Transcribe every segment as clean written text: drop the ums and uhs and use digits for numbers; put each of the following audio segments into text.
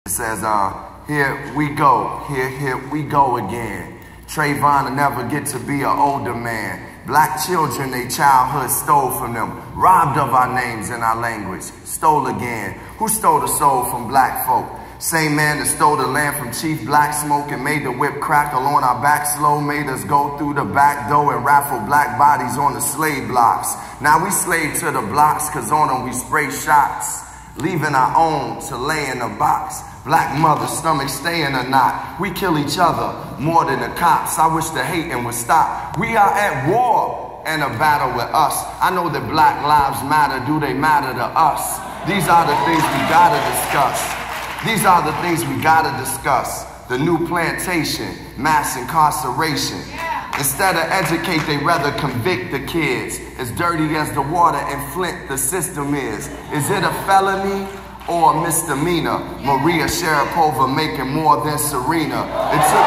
It says, here we go again. Trayvon will never get to be an older man. Black children, they childhood stole from them. Robbed of our names and our language. Stole again. Who stole the soul from black folk? Same man that stole the land from Chief Black Smoke and made the whip crackle on our back slow, made us go through the back door and raffle black bodies on the slave blocks. Now we slave to the blocks, cause on them we spray shots, leaving our own to lay in a box. Black mother's stomach stay in a knot. We kill each other more than the cops. I wish the hating would stop. We are at war and a battle with us. I know that black lives matter. Do they matter to us? These are the things we gotta discuss. These are the things we gotta discuss. The new plantation, mass incarceration. Instead of educate, they rather convict the kids. As dirty as the water in Flint the system is. Is it a felony or a misdemeanor? Maria Sharapova making more than Serena. It took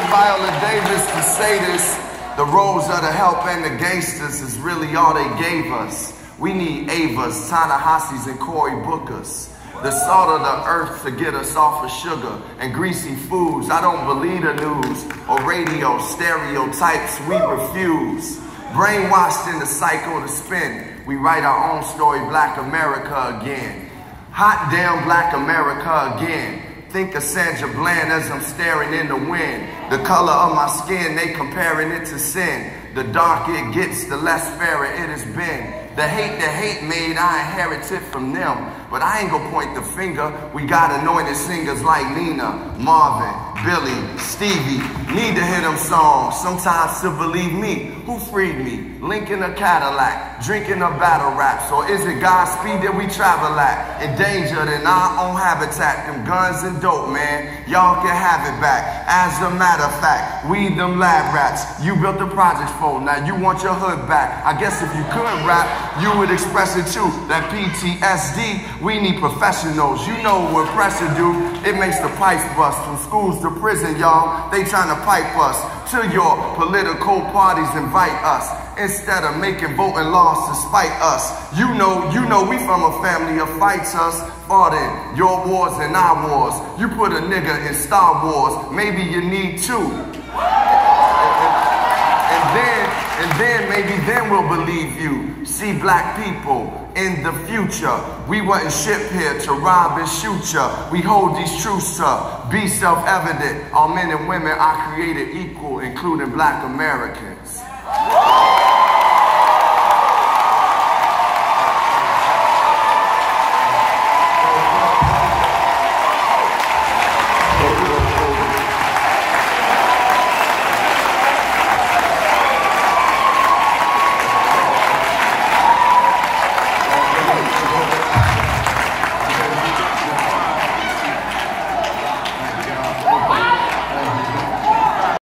Viola Davis to say this. The roles of the help and the gangsters is really all they gave us. We need Avas, Ta-Nehisi's, and Cory Bookers. The salt of the earth to get us off of sugar and greasy foods. I don't believe the news or radio stereotypes. We refuse. Brainwashed in the cycle to spin. We write our own story, Black America again. Hot damn Black America again. Think of Sandra Bland as I'm staring in the wind. The color of my skin, they comparing it to sin. The darker it gets, the less fairer it has been. The hate made, I inherited from them. But I ain't gonna point the finger. We got anointed singers like Nina, Marvin, Billy, Stevie. Need to hear them songs, sometimes to believe me. Who freed me? Lincoln a Cadillac, drinking a battle raps. Or is it Godspeed that we travel at? Endangered in our own habitat. Them guns and dope, man, y'all can have it back. As a matter of fact, we them lab rats. You built the projects for, now you want your hood back. I guess if you could rap, you would express it too. That PTSD, we need professionals. You know what pressure do. It makes the pipes bust. From schools to prison, y'all, they trying to pipe us. To your political parties, invite us. Instead of making voting laws to spite us. You know, we from a family of fighters. Fought in your wars and our wars. You put a nigga in Star Wars, maybe you need two. And then maybe then we'll believe you. See black people in the future. We wasn't shipped here to rob and shoot ya. We hold these truths to be self-evident. All men and women are created equal, including black Americans.